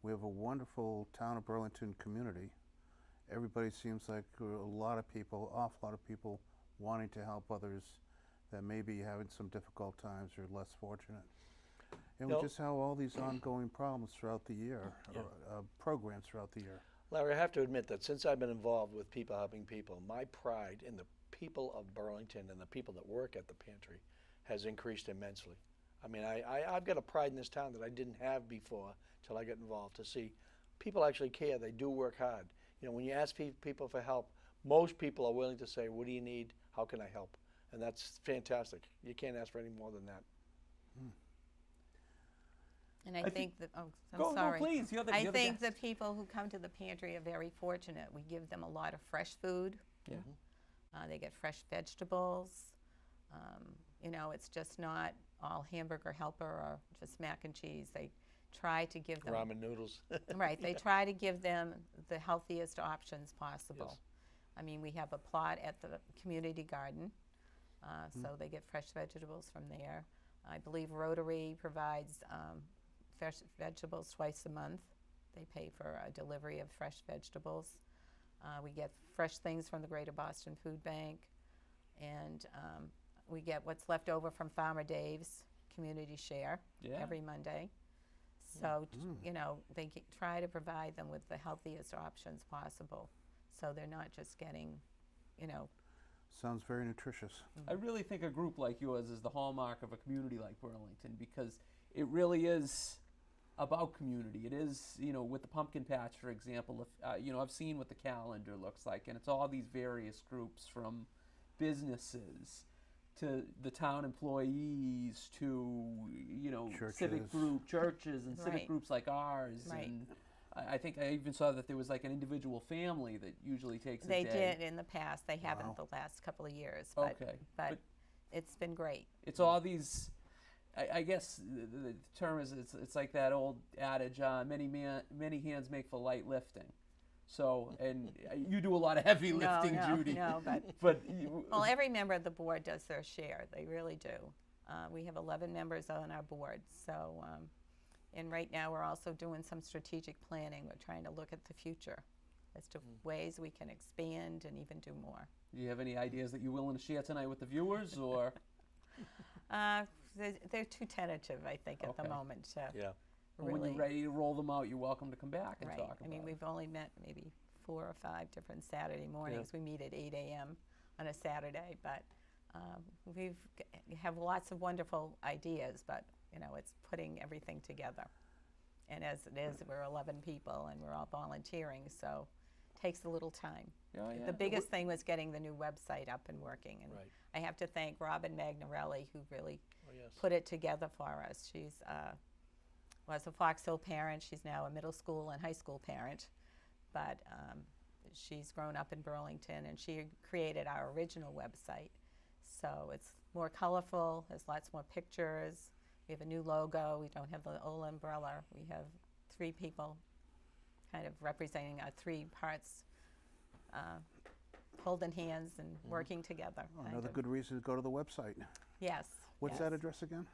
We have a wonderful town of Burlington community. Everybody seems like a lot of people, awful lot of people wanting to help others that may be having some difficult times or less fortunate. And we No. just have all these ongoing problems throughout the year, Yeah. or programs throughout the year. Larry, I have to admit that since I've been involved with People Helping People, my pride in the people of Burlington and the people that work at the pantry has increased immensely. I mean, I've got a pride in this town that I didn't have before till I got involved, to see people actually care. They do work hard. You know, when you ask people for help, most people are willing to say, what do you need? How can I help? and that's fantastic. You can't ask for any more than that. And I I think that, oh, I'm Go, sorry. no, please. You're the, I you're the think guest. the people who come to the pantry are very fortunate. We give them a lot of fresh food. Yeah. They get fresh vegetables. You know, it's just not all hamburger helper or just mac and cheese. They try to give them Ramen noodles. right. They try to give them the healthiest options possible. Yes. I mean, we have a plot at the community garden, so they get fresh vegetables from there. I believe Rotary provides fresh vegetables twice a month. They pay for a delivery of fresh vegetables. We get fresh things from the Greater Boston Food Bank, and we get what's left over from Farmer Dave's Community Share Yeah. every Monday. So, you know, they try to provide them with the healthiest options possible, so they're not just getting, you know. Sounds very nutritious. I really think a group like yours is the hallmark of a community like Burlington, because it really is about community. It is, you know, with the pumpkin patch, for example. If you know, I've seen what the calendar looks like, and it's all these various groups, from businesses to the town employees to, you know, civic Churches. group, churches, and civic Right. groups like ours. Right. And I think I even saw that there was like an individual family that usually takes a They day. did in the past. They haven't Wow. the last couple of years, but, Okay. but it's been great. It's all these. I guess the term is it's like that old adage: many hands make for light lifting. So, and you do a lot of heavy lifting, Judy. No, but But well, every member of the board does their share. They really do. We have 11 members on our board, so and right now we're also doing some strategic planning. We're trying to look at the future as to ways we can expand and even do more. do you have any ideas that you're willing to share tonight with the viewers, or? They're too tentative, I think, at the Okay. moment. To Yeah. When really, you're ready to roll them out, you're welcome to come back and right. talk about I mean, it. we've only met maybe 4 or 5 different Saturday mornings. We meet at 8 a.m. on a Saturday, but we have lots of wonderful ideas, but, you know, it's putting everything together. And as it is, we're 11 people, and we're all volunteering, so it takes a little time. Yeah, yeah. The biggest thing was getting the new website up and working, and Right. I have to thank Robin Magnarelli, who really Oh, yes. put it together for us. She's was a Fox Hill parent. She's now a middle school and high school parent, but she's grown up in Burlington, and she created our original website. So it's more colorful. There's lots more pictures. We have a new logo. We don't have the old umbrella. We have 3 people kind of representing our 3 parts, holding hands and working together. Oh, kind another of. good reason to go to the website. Yes. What's yes. that address again?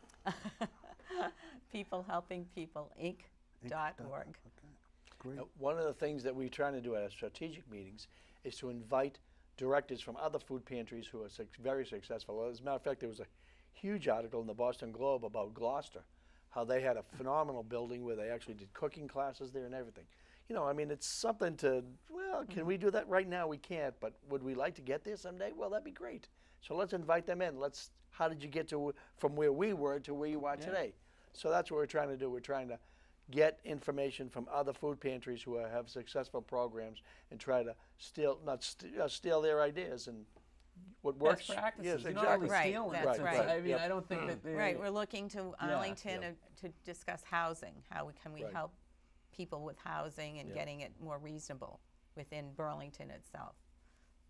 People Helping People, Inc.org. Okay, great. One of the things that we're trying to do at our strategic meetings is to invite directors from other food pantries who are very successful. As a matter of fact, there was a huge article in the Boston Globe about Gloucester, how they had a phenomenal building where they actually did cooking classes there and everything. You know, I mean, it's something to, well, can we do that right now? We can't, but would we like to get there someday? Well, that'd be great. So let's invite them in. How did you get to from where we were to where you are today? So that's what we're trying to do. We're trying to get information from other food pantries who have successful programs and try to steal their ideas and what works. Best practices. Yes, You're exactly. not only Right, stealing that's it. right. I mean, Yep. I don't think that they're Right, we're looking to Arlington yeah. to discuss housing. How can we Right. help people with housing and Yeah. getting it more reasonable within Burlington itself?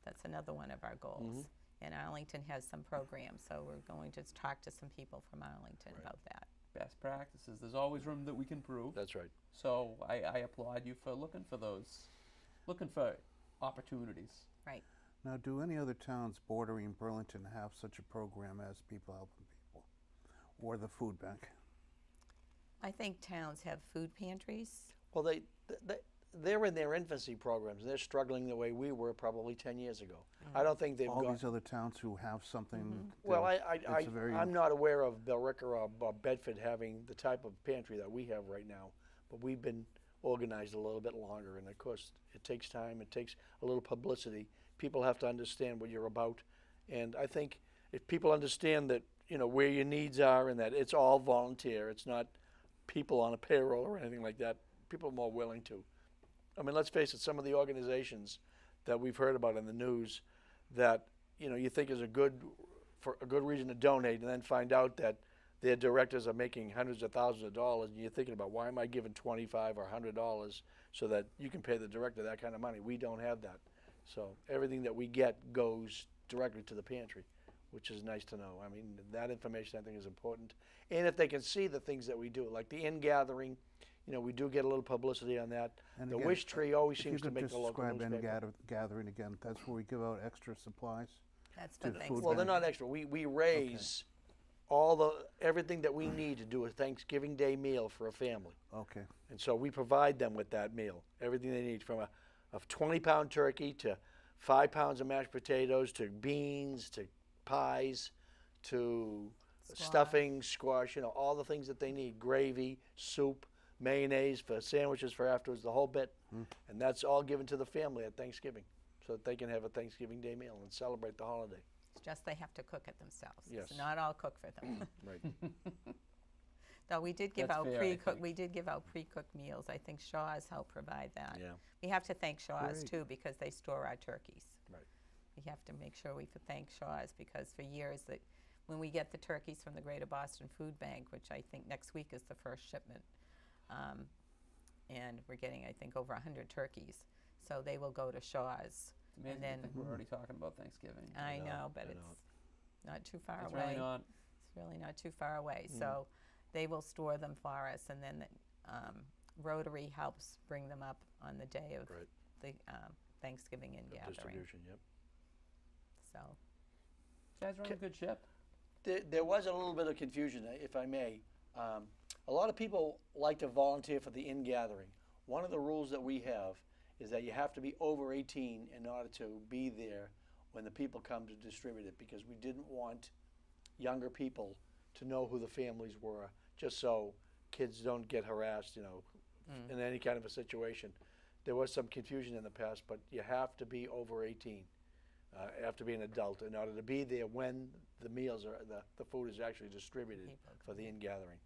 That's another one of our goals. And Arlington has some programs, so we're going to talk to some people from Arlington Right. about that. best practices. There's always room that we can improve. That's right. So I applaud you for looking for opportunities. Right. Now, do any other towns bordering Burlington have such a program as People Helping People or the food bank? I think towns have food pantries. Well, they're in their infancy programs. They're struggling the way we were probably 10 years ago. I don't think they've All got. these other towns who have something. Well, it's a very I'm not aware of Billerica or Bedford having the type of pantry that we have right now, but we've been organized a little bit longer, and of course, it takes time, it takes a little publicity. People have to understand what you're about, and I think if people understand that, you know, where your needs are and that it's all volunteer, it's not people on a payroll or anything like that, people are more willing to. I mean, let's face it, some of the organizations that we've heard about in the news that, you know, you think is a good for a good reason to donate, and then find out that their directors are making hundreds of thousands of dollars, and you're thinking about, why am I giving $25 or $100 so that you can pay the director that kind of money? We don't have that. So everything that we get goes directly to the pantry, which is nice to know. I mean, that information I think is important. And if they can see the things that we do, like the in-gathering, we do get a little publicity on that. And The again, wish tree always If you seems to could make just the local describe newspaper. gathering again, that's where we give out extra supplies? That's To for the food Thanksgiving. Well, they're not extra. We raise everything that we need to do a Thanksgiving Day meal for a family. Okay, And so we provide them with that meal, everything they need, from a 20-pound turkey to 5 pounds of mashed potatoes to beans to pies to Squash. stuffing, squash, all the things that they need, gravy, soup, mayonnaise for sandwiches for afterwards, the whole bit. And that's all given to the family at Thanksgiving so that they can have a Thanksgiving Day meal and celebrate the holiday. It's just they have to cook it themselves. Yes. It's not all cooked for them. Right. Though we did give That's out fair, I pre-cooked. think. We did give out pre-cooked meals. I think Shaw's helped provide that. Yeah. We have to thank Shaw's Great. too, because they store our turkeys. Right. We have to make sure we thank Shaw's, because for years that when we get the turkeys from the Greater Boston Food Bank, which I think next week is the first shipment, and we're getting, I think, over 100 turkeys. So they will go to Shaw's. It's amazing then- to think we're already talking about Thanksgiving. I know, know, but I know. it's not too far It's away. really not. It's really not too far away. So they will store them for us, and then Rotary helps bring them up on the day of Right. the Thanksgiving and The gathering. distribution, yep. So You guys run a good ship. There was a little bit of confusion, if I may. A lot of people like to volunteer for the in-gathering. One of the rules that we have is that you have to be over 18 in order to be there when the people come to distribute it, because we didn't want younger people to know who the families were, just so kids don't get harassed, in any kind of a situation. There was some confusion in the past, but you have to be over 18. You have to be an adult in order to be there when the meals are, the food is actually distributed People for the in-gathering.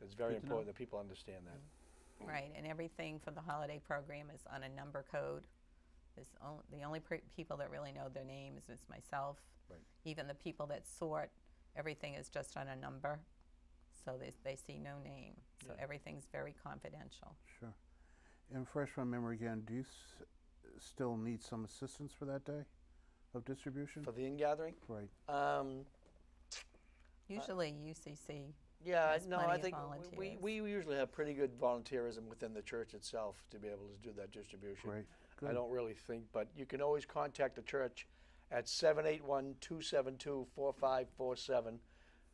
It's very Good to know. important that people understand that. right, and everything for the holiday program is on a number code. The only people that really know their names is myself. Right. Even the people that sort, everything is just on a number, so they see no name. So Yeah. everything's very confidential. sure. And fresh from memory again, do you still need some assistance for that day of distribution? For the in-gathering, Right, Usually UCC, yeah, There's no, plenty I of think volunteers. we usually have pretty good volunteerism within the church itself to be able to do that distribution. great, I good. don't really think, but you can always contact the church at 781-272-4547,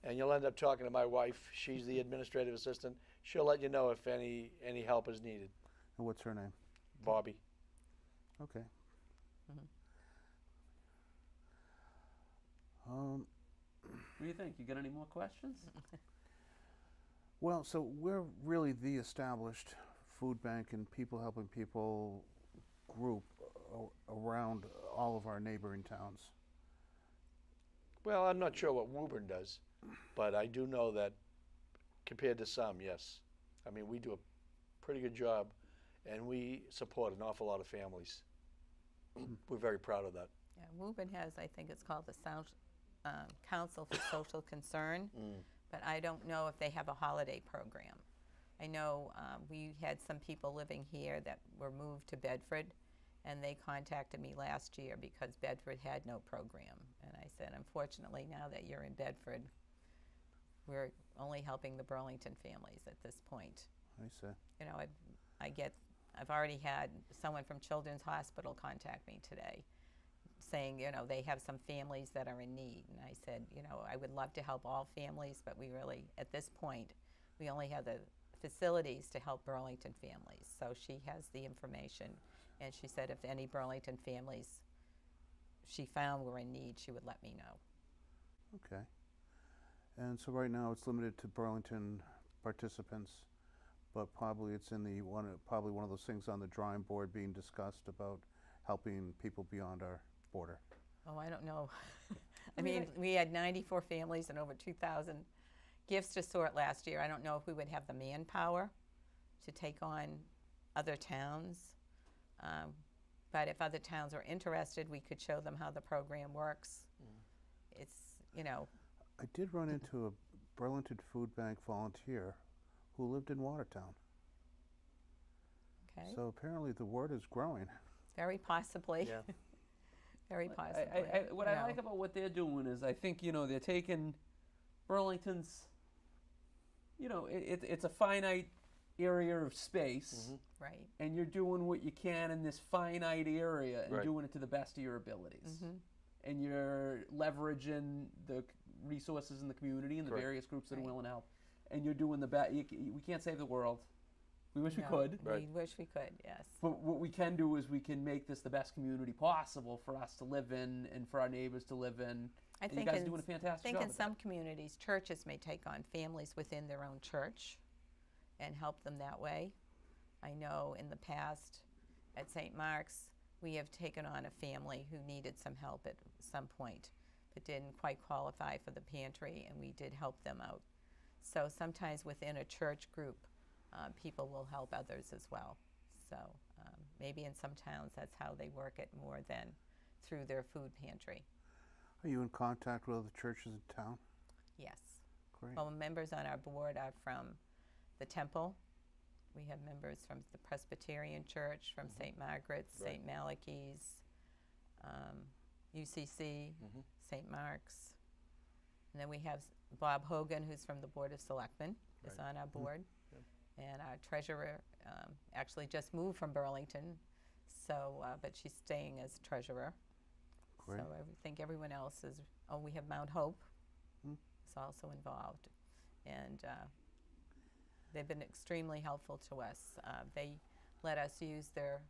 and you'll end up talking to my wife. She's the administrative assistant. She'll let you know if any help is needed. And what's her name? Bobby. Okay. What do you think? You got any more questions? Well, so we're really the established food bank and people helping people group around all of our neighboring towns. Well, I'm not sure what Woburn does, but I do know that compared to some, yes. I mean, we do a pretty good job, and we support an awful lot of families. We're very proud of that. yeah, Woburn has, I think it's called the Council for Social Concern, but I don't know if they have a holiday program. I know we had some people living here that were moved to Bedford, and they contacted me last year because Bedford had no program. And I said, unfortunately, now that you're in Bedford, we're only helping the Burlington families at this point. I see. I've already had someone from Children's Hospital contact me today saying, they have some families that are in need. And I said, I would love to help all families, but we really, at this point, we only have the facilities to help Burlington families. So she has the information, and she said if any Burlington families she found were in need, she would let me know. Okay. And so right now it's limited to Burlington participants, but probably it's in probably one of those things on the drawing board being discussed about helping people beyond our border. Oh, I don't know. I mean, we had 94 families and over 2,000 gifts to sort last year. I don't know if we would have the manpower to take on other towns. But if other towns are interested, we could show them how the program works. It's, you know, I did run into a Burlington Food Bank volunteer who lived in Watertown. okay, So apparently the word is growing. very possibly. Yeah. Very possibly. What you I know. like about what they're doing is I think, they're taking Burlington's, it's a finite area of space, Right. and you're doing what you can in this finite area and Right. doing it to the best of your abilities. Mm-hmm. And you're leveraging the resources in the community and the Correct. various groups that Right. are willing to help. And you're doing the best. We can't save the world. We wish we No, could. Right. We wish we could, yes. But what we can do is we can make this the best community possible for us to live in and for our neighbors to live in. I And think you guys are in, doing a fantastic think job. in with some communities, churches may take on families within their own church and help them that way. I know in the past at St. Mark's, we have taken on a family who needed some help at some point, but didn't quite qualify for the pantry, and we did help them out. So sometimes within a church group, people will help others as well. So maybe in some towns, that's how they work it more than through their food pantry. Are you in contact with other churches in town? Yes. Great. Well, members on our board are from the Temple. We have members from the Presbyterian Church, from St. Margaret's, Right. St. Malachy's, UCC, St. Mark's. And then we have Bob Hogan, who's from the Board of Selectmen, is Right. on our board. And our treasurer actually just moved from Burlington, so but she's staying as treasurer. Great. So I think everyone else is. Oh, we have Mount Hope Hmm. is also involved, and they've been extremely helpful to us. They let us use their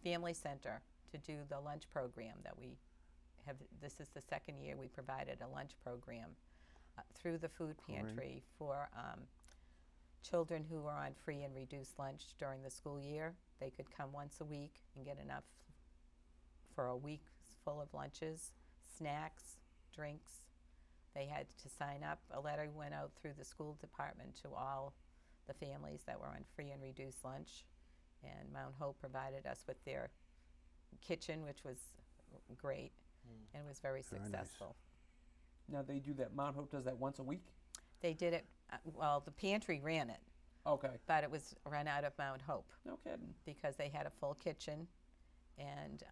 family center to do the lunch program that we have. This is the second year we provided a lunch program through the food pantry for children who are on free and reduced lunch during the school year. They could come once a week and get enough for a week full of lunches, snacks, drinks. They had to sign up. A letter went out through the school department to all the families that were on free and reduced lunch. And Mount Hope provided us with their kitchen, which was great and was very Very nice. successful. Now they do that. Mount Hope does that once a week. They did it, well, the pantry ran it, Okay. but it was run out of Mount Hope No kidding. because they had a full kitchen, and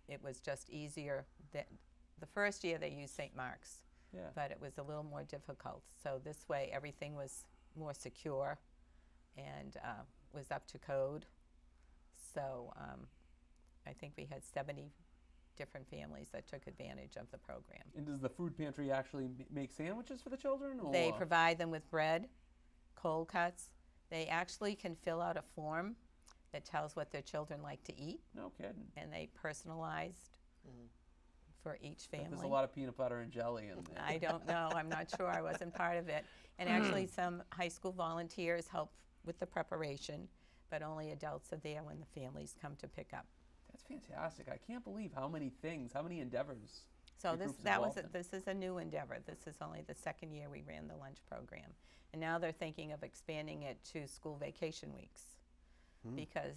it was just easier. The first year they used St. Mark's, Yeah. but it was a little more difficult. So this way everything was more secure and was up to code. So I think we had 70 different families that took advantage of the program. And does the food pantry actually make sandwiches for the children? Or? They provide them with bread, cold cuts. They actually can fill out a form that tells what their children like to eat, No kidding. and they personalized for each family. There's a lot of peanut butter and jelly in there. I don't know. I'm not sure. I wasn't part of it. And actually, some high school volunteers help with the preparation, but only adults are there when the families come to pick up. That's fantastic. I can't believe how many things, how many endeavors. So your group's that was involved in. this is a new endeavor. This is only the second year we ran the lunch program, and now they're thinking of expanding it to school vacation weeks, because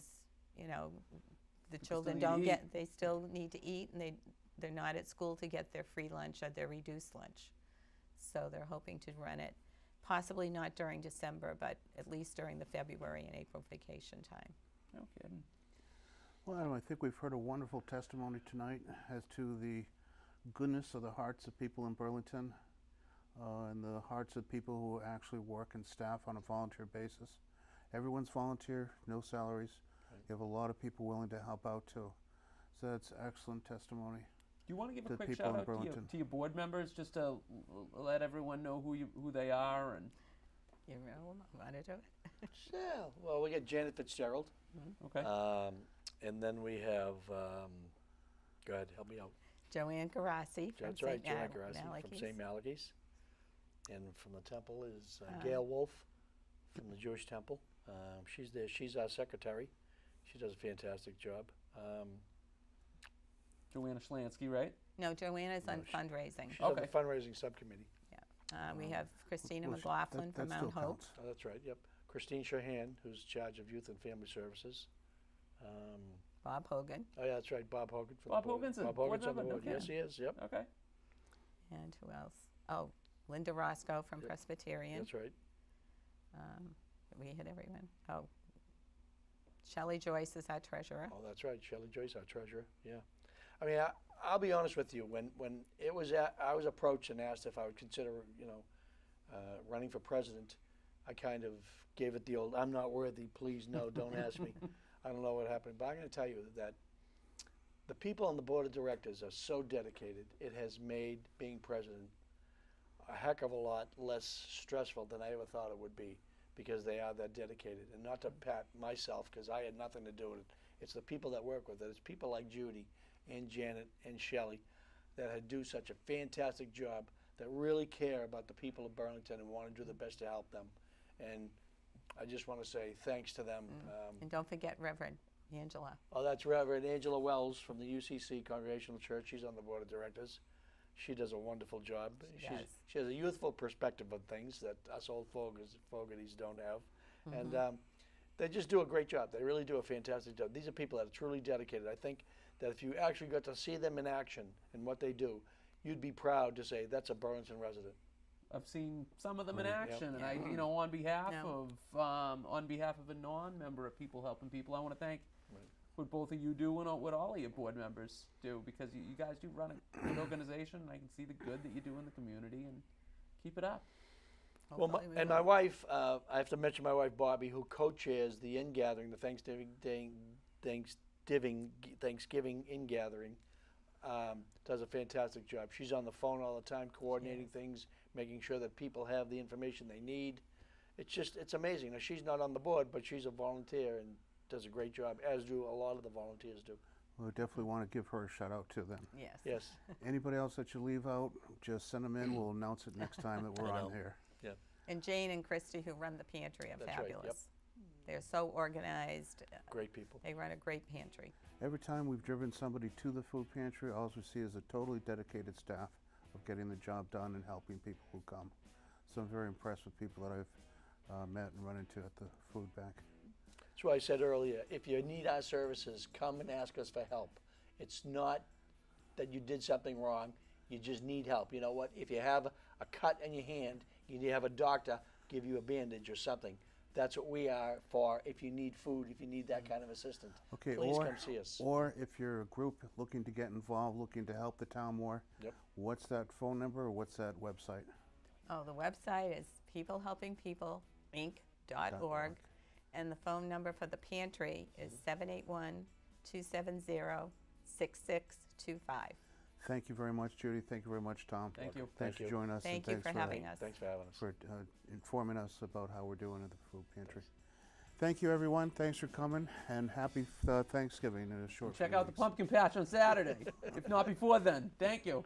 the children need to don't eat. get. They still need to eat, and they're not at school to get their free lunch or their reduced lunch. So they're hoping to run it, possibly not during December, but at least during the February and April vacation time. No kidding. Well, Adam, I think we've heard a wonderful testimony tonight as to the goodness of the hearts of people in Burlington and the hearts of people who actually work and staff on a volunteer basis. Everyone's volunteer, no salaries. You have a lot of people willing to help out too. So that's excellent testomony. Do you want to give To a quick people shout in out Burlington. to your board members just to let everyone know who they are and You want to do it? Yeah. Well, we got Janet Fitzgerald, okay. and then we have. Go ahead, help me out. Joanne Garassi from That's right, St. Joanne Garassi from Malachy's. St. Malachy's, and from the temple is Gail Wolf from the Jewish Temple. She's there. She's our secretary. She does a fantastic job. Joanna Schlansky, right? No, Joanna's on No, fundraising. She's on the Okay. fundraising subcommittee. We have Christina Well, McLaughlin from that Mount still Hope. counts. Oh, that's right. Yep. Christine Shahan, who's in charge of Youth and Family Services. Bob Hogan. Oh yeah, that's right. Bob Hogan. From Bob the board. Hogan's a Bob board Hogan's on the member? No board. Yes, he kidding. is. Yep. Okay. And who else? Oh, Linda Roscoe from Yep. Presbyterian. That's right. We hit everyone. Oh, Shelley Joyce is our treasurer. Oh, that's right. Shelley Joyce, our treasurer. Yeah. I mean, I'll be honest with you. When it was I was approached and asked if I would consider, running for president, I kind of gave it the old, "I'm not worthy. Please, no, don't ask me." I don't know what happened, but I'm going to tell you that the people on the board of directors are so dedicated. It has made being president a heck of a lot less stressful than I ever thought it would be, because they are that dedicated. And not to pat myself, because I had nothing to do with it. It's the people that work with it. It's people like Judy and Janet and Shelley that do such a fantastic job, that really care about the people of Burlington and want to do the best to help them. And I just want to say thanks to them. And don't forget Reverend Angela. Oh, that's Reverend Angela Wells from the UCC Congregational Church. She's on the board of directors. She does a wonderful job. She has a youthful perspective of things that us old fogies don't have. And they just do a great job. They really do a fantastic job. These are people that are truly dedicated. I think that if you actually got to see them in action and what they do, you'd be proud to say that's a Burlington resident. I've seen some of them in Yep. action, and Yeah. I, on behalf No. of a non-member of People Helping People, I want to thank Right. what both of you do and what all of your board members do, because you guys do run a good organization, and I can see the good that you do in the community, and keep it up. Well, Hopefully we my will. wife, I have to mention my wife Bobby, who co-chairs the in-gathering, the Thanksgiving in-gathering, does a fantastic job. She's on the phone all the time, coordinating things, making sure that people have the information they need. It's amazing. Now, she's not on the board, but she's a volunteer and does a great job, as do a lot of the volunteers do. We definitely want to give her a shout out to them. Yes. Yes. Anybody else that you leave out, just send them in. We'll announce it next time that we're I know. on here. And Jane and Christy, who run the pantry, are That's right, fabulous. yep. They're so organized. Great people. They run a great pantry. Every time we've driven somebody to the food pantry, all we see is a totally dedicated staff of getting the job done and helping people who come. So I'm very impressed with people that I've met and run into at the food bank. That's why I said earlier, if you need our services, come and ask us for help. It's not that you did something wrong, you just need help. You know what? If you have a cut in your hand, you need to have a doctor give you a bandage or something. That's what we are for. If you need food, if you need that kind of assistance, Okay, please or, come see us. or if you're a group looking to get involved, looking to help the town more, Yep. what's that phone number or what's that website? Oh, the website is peoplehelpingpeopleinc.org. And the phone number for the pantry is 781-270-6625. Thank you very much, Judy. Thank you very much, Tom. Thank you. Thanks Thank for you. joining us. and Thank you thanks for having us. Thanks for having us. for informing us about how we're doing at the food pantry. Thank you, everyone. Thanks for coming, and happy Thanksgiving in a short Check few out the weeks. pumpkin patch on Saturday, if not before then. Thank you.